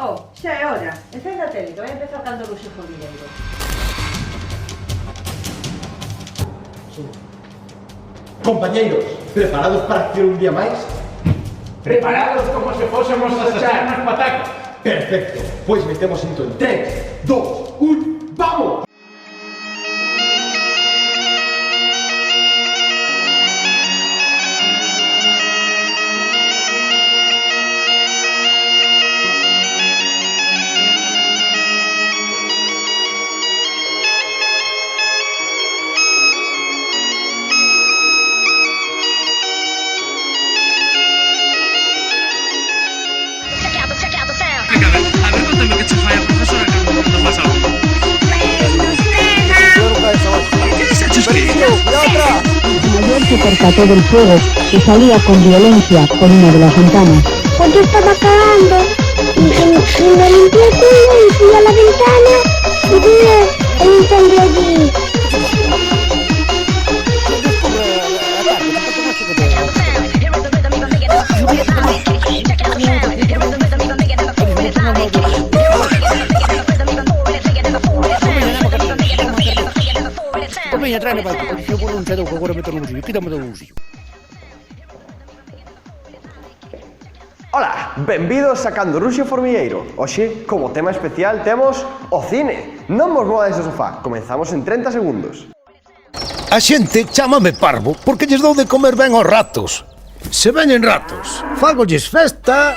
Oh, xa é hora. Encenda a tele, que vai empezar cando Ruxo Formigueiro. Compañeiros, preparados para acción un día máis? Preparados como se fósemos a echarnos patacos. Perfecto, pois metemos into en 3, 2, 1, ¡vamos! A ver, contame que che fai a profesora cando pasa algo. ¿Qué dices que? Mayor se percató del fuego y salía con violencia por una de las ventanas. Pues yo estaba cagando y me limpié el culo y fui a la ventana y vi el incendio allí. Tráeme para que eu por un cedo que agora meto no bolsillo. Quítame do bolsillo. Ola, benvidos a Cando Ruxo Formigueiro. Hoxe, como tema especial, temos o cine. Non vos movades do sofá, comenzamos en 30 segundos. A xente chámame parvo porque lles dou de comer ben aos ratos. Se veñen ratos, fagolles festa,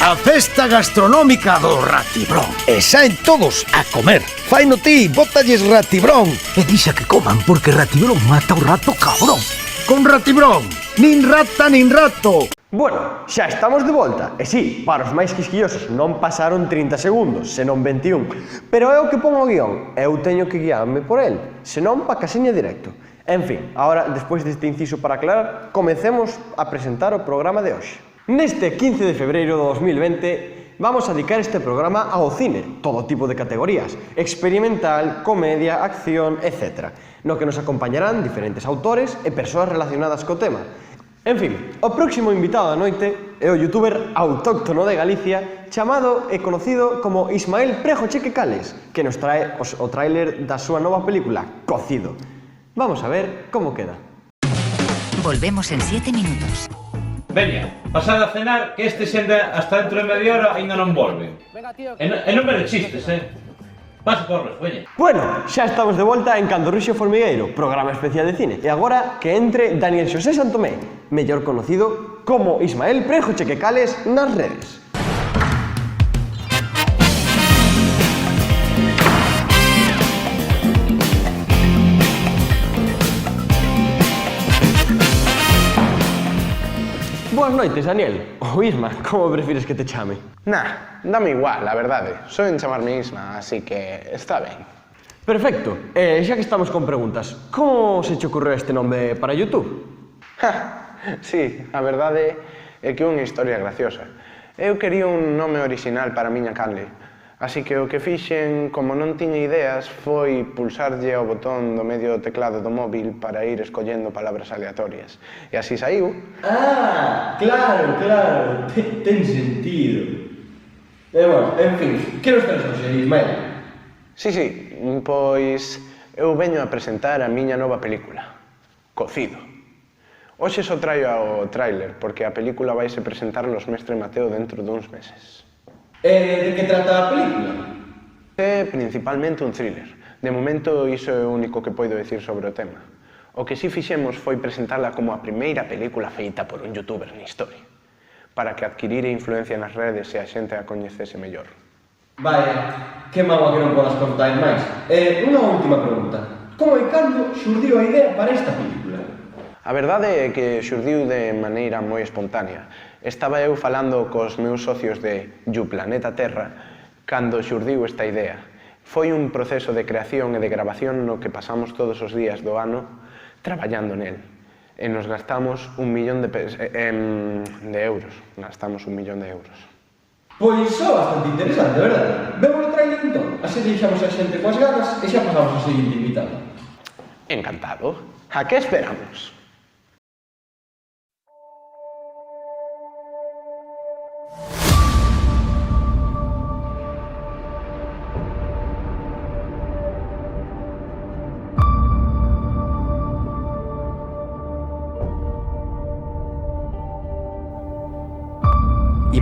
a festa gastronómica do ratibrón. E saen todos a comer. Faino ti, bótalles ratibrón. E dixa que coman porque ratibrón mata o rato cabrón. Con ratibrón, nin rata nin rato. Bueno, xa estamos de volta. E sí, para os máis quisquillosos non pasaron 30 segundos, senón 21. Pero é o que pon o guión, eu teño que guiarme por el, senón pa casiña directo. En fin, agora, despois deste inciso para aclarar, comecemos a presentar o programa de hoxe. Neste 15 de febreiro de 2020 vamos a dedicar este programa ao cine, todo tipo de categorías, experimental, comedia, acción, etc. No que nos acompañarán diferentes autores e persoas relacionadas co tema. En fin, o próximo invitado da noite é o youtuber autóctono de Galicia chamado e conocido como Ismael Prejo Chequecales, que nos trae o tráiler da súa nova película, Cocido. Vamos a ver como queda. Volvemos en 7 minutos. Veña, pasad a cenar que este xenda hasta dentro de media hora ainda non volve. E non me rechistes, Pasa por veña. Bueno, xa estamos de volta en Cando Ruxo Formigueiro, programa especial de cine. E agora que entre Daniel Xosé Santomé, mellor conocido como Ismael Prejo Chequecales nas redes. Boas noites, Daniel. Ou Isma, como prefires que te chame? Nah, dame igual, la verdade. Soen chamarme Isma, así que está ben. Perfecto. Xa que estamos con preguntas, como se che ocorreu este nome para YouTube? Sí, a verdade é que é unha historia graciosa. Eu quería un nome original para a miña canle, así que o que fixen, como non tiña ideas, foi pulsarlle ao botón do medio teclado do móvil para ir escollendo palabras aleatorias. E así saiu. Ah, claro, claro, ten sentido. Bueno, en fin, que nos traes hoxe, Ismael? Sí, pois eu veño a presentar a miña nova película, Cocido. Hoxe só traio ao tráiler, porque a película vaise presentar nos Mestre Mateo dentro duns meses. De que trata a película? É principalmente un thriller. De momento, iso é o único que poido dicir sobre o tema. O que si fixemos foi presentala como a primeira película feita por un youtuber na historia, para que adquirire influencia nas redes e a xente a coñecese mellor. Vaya, que mágoa que non podas contar máis. Unha última pregunta. Como e cando xurdiu a idea para esta película? A verdade é que xurdiu de maneira moi espontánea. Estaba eu falando cos meus socios de You Planeta Terra cando xurdiu esta idea. Foi un proceso de creación e de grabación no que pasamos todos os días do ano traballando nel. E nos gastamos 1 millón de euros. Gastamos 1 millón de euros. Pois só bastante interesante, verdade? Vemos o trailer entón, así deixamos a xente coas ganas e xa pasamos ao seguinte invitado. Encantado. A que esperamos?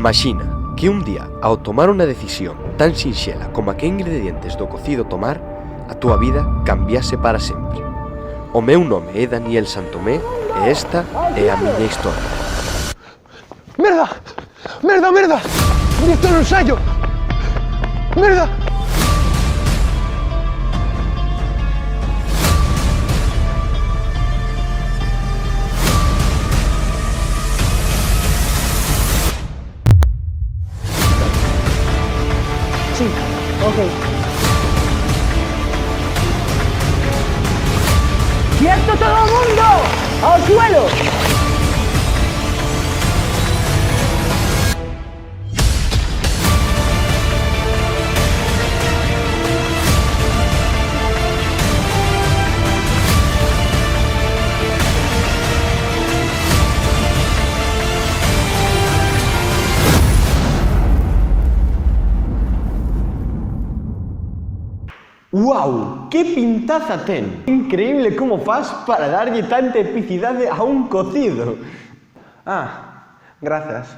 Imagina que un día, ao tomar unha decisión tan sinxela como a que ingredientes do cocido tomar, a túa vida cambiase para sempre. O meu nome é Daniel Santomé e esta é a miña historia. ¡Merda! ¡Merda, merda! ¡Esto no ensayo! ¡Merda! Sí, ok. ¡Quieto todo el mundo! ¡Al suelo! Uau, que pintaza ten! Increíble como faz para darlle tanta epicidade a un cocido. Ah, grazas.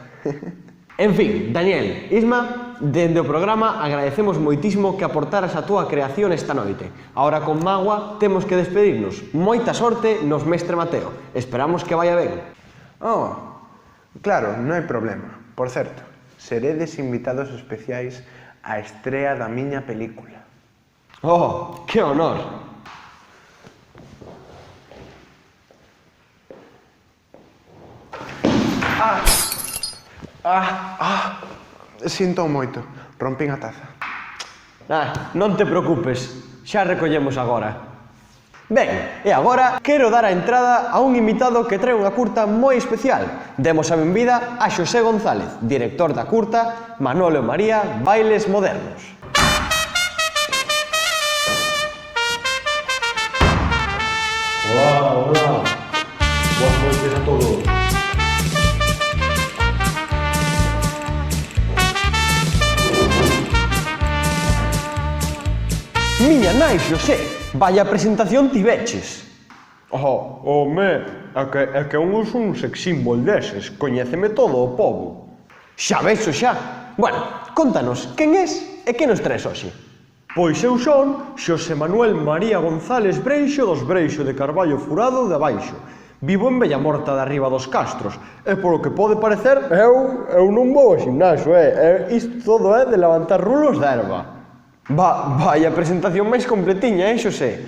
En fin, Daniel, Isma, dende o programa agradecemos moitísimo que aportaras a túa creación esta noite. Ahora con mágoa temos que despedirnos. Moita sorte nos Mestre Mateo. Esperamos que vaya ben. Oh, claro, non hai problema. Por certo, seredes invitados especiais á estrea da miña película. Oh, que honor! Sinto moito, rompín a taza. Non te preocupes, xa recollemos agora. Ben, e agora quero dar a entrada a un invitado que trae unha curta moi especial. Demos a benvida a Xosé González, director da curta Manolo e María, Bailes Modernos. Hola, hola. Boas noites a todos. Miña nai, Xosé, vaya presentación tiveches. Home, é que un uso un sex symbol deses. Coñéceme todo o pobo. Xa vexo xa. Bueno, contanos, quen és e que nos traes hoxe? Pois eu son Xosé Manuel María González Breixo dos Breixo de Carballo Furado de Abaixo. Vivo en Bellamorta de Arriba dos Castros. E polo que pode parecer, eu non vou ao gimnasio, isto todo é de levantar rulos de erva. Vaya presentación máis completiña, Xosé?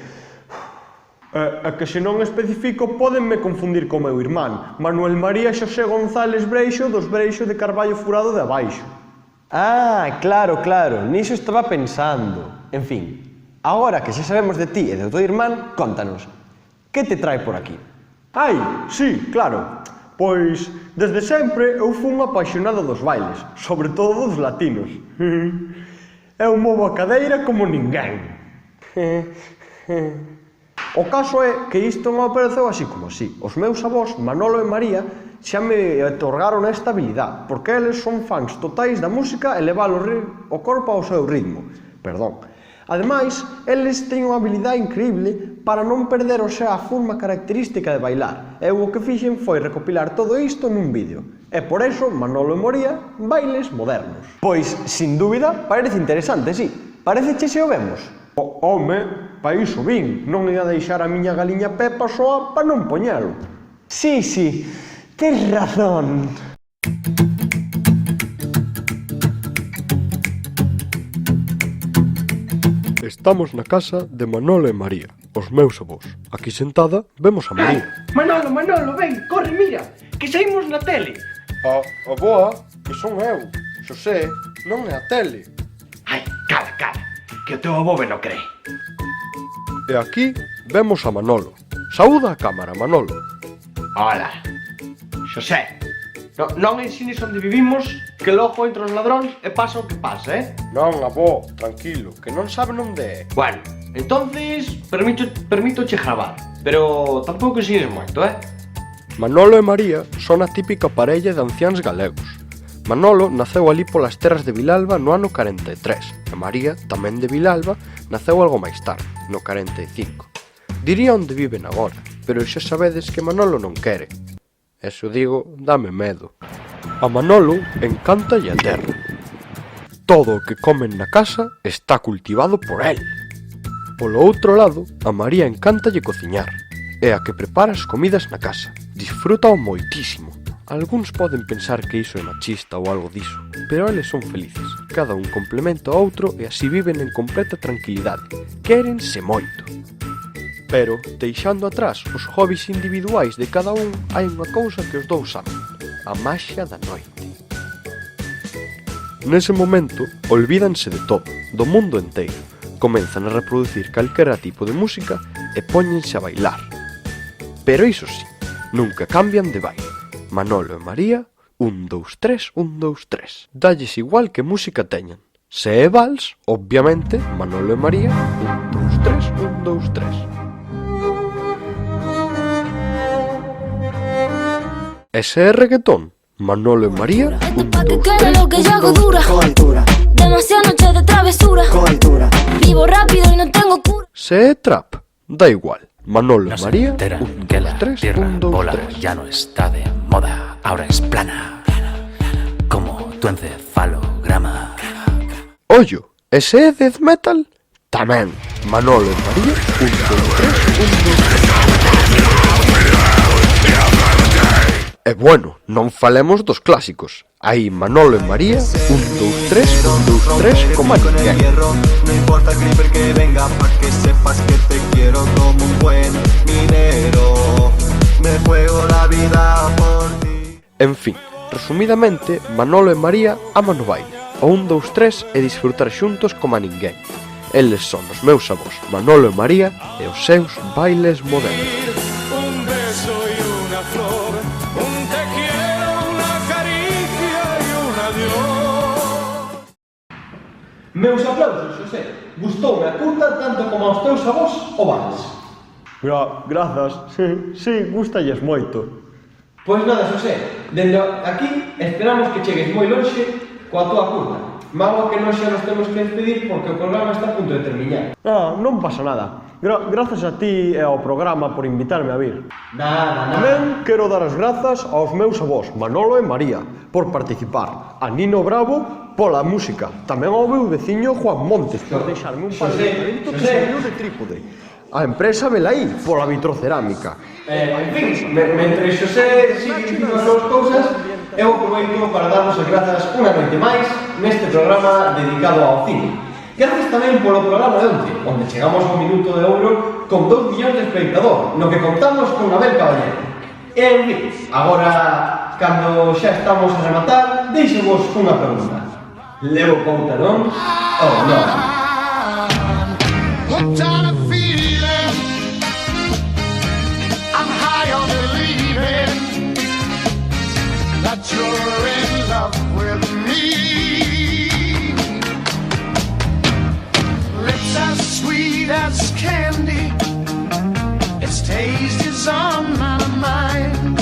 É que se non especifico, pódenme confundir co meu irmán, Manuel María Xosé González Breixo dos Breixo de Carballo Furado de Abaixo. Claro, niso estaba pensando. En fin, agora que xa sabemos de ti e do teu irmán, contanos, que te trae por aquí? Sí, claro. Pois, desde sempre, eu fui un apaixonado dos bailes, sobre todo dos latinos. Eu movo a cadeira como ninguén. O caso é que isto non apareceu así como así. Os meus avós, Manolo e María, xa me otorgaron esta habilidade, porque eles son fans totais da música e levar o corpo ao seu ritmo. Ademais, eles teñen unha habilidade increíble para non perder a forma característica de bailar. Eu o que fixen foi recopilar todo isto nun vídeo. E por eso, Manolo e María, Bailes Modernos. Pois, sin dúbida, parece interesante, sí. Parece che se o vemos? Home, pa iso vin. Non ia deixar a miña galiña Pepa soa pa non poñelo. Sí, tes razón. Estamos na casa de Manolo e María, os meus avós. Aquí sentada, vemos a María. Manolo, ven, corre, mira, que saímos na tele. Aboa, que son eu. Xosé, non é a tele. Cala, que o teu avó ben o cree. E aquí vemos a Manolo. Saúda a cámara, Manolo. Hola, Xosé, non ensines onde vivimos, que logo entran os ladróns e pasa o que pasa, Non, avó, tranquilo, que non saben onde é. Bueno, entonces permítoche gravar, pero tampouco ensines moito, Manolo e María son a típica parella de anciáns galegos. Manolo naceu ali polas terras de Vilalba no ano 43 e María, tamén de Vilalba, naceu algo máis tarde, no 45. Diría onde viven agora, pero xa sabedes que Manolo non quere. Eso digo, dame medo. A Manolo encántalle a terra. Todo o que comen na casa está cultivado por él. Polo outro lado, a María encántalle cociñar. É a que prepara as comidas na casa. Disfrútao moitísimo. Algúns poden pensar que iso é machista ou algo diso, pero eles son felices. Cada un complementa ao outro e así viven en completa tranquilidade. Quérense moito. Pero, deixando atrás os hobbies individuais de cada un, hai unha cousa que os dous saben: a maxia da noite. Nese momento, olvídanse de todo, do mundo enteiro. Comenzan a reproducir calquera tipo de música e póñense a bailar. Pero iso sí, nunca cambian de baile. Manolo e María, 1, 2, 3, 1, 2, 3. Dalles igual que música teñan. Se é vals, obviamente, Manolo e María, 1, 2, 3, 1, 2, 3. E se é reggaetón, Manolo e María, 1, 2, 3, 1, 2, 3. Demasiadas noches de travesura. Vivo rápido y no tengo cura. Se é trap, da igual. Manolo y María, que la tierra bola ya no está de moda, ahora es plana, como tu encefalograma. Ollo, ese é death metal? Tamén, Manolo e María, 1, 2, 3, 1, 2, 3. E bueno, non falemos dos clásicos. Aí Manolo e María, 1, 2, 3, 1, 2, 3, como a ninguén. No importa el creeper que venga, pa' que sepas que te quiero como un buen minero. Me juego la vida por ti. En fin, resumidamente, Manolo e María aman o baile. O 1, 2, 3 e disfrutar xuntos como a ninguén. Eles son os meus avós, Manolo e María, e os seus bailes modernos. Un beso y una flor, un te quiero, una caricia y un adiós. Meus aplausos, Xosé. Gustoume a curta tanto como aos teus avós o vals. Grazas, sí, gustalles moito. Pois nada, Xosé, dende aquí esperamos que chegues moi lonxe coa tua curta. Mago que nós xa nos temos que despedir porque o programa está a punto de terminar. Non pasa nada. Grazas a ti e ao programa por invitarme a vir. Nada. Tamén quero dar as grazas aos meus avós, Manolo e María, por participar. A Nino Bravo pola música. Tamén ao meu veciño Juan Montes por deixarme un pasamento que serviu de trípode. A empresa Velaí pola vitrocerámica. En fin, mentre Xosé sigue dicindo as súas cousas, eu aproveito para darvos as grazas unha noite máis neste programa dedicado ao cine. Grazas tamén polo programa de onte, onde chegamos ao minuto de ouro con 2 millóns de espectador, no que contamos con Abel Caballero. E, en fin, agora, cando xa estamos a rematar, deixemos unha pregunta. Levo pauta, non? Ou non? You're in love with me. Lips as sweet as candy. Its taste is on my mind.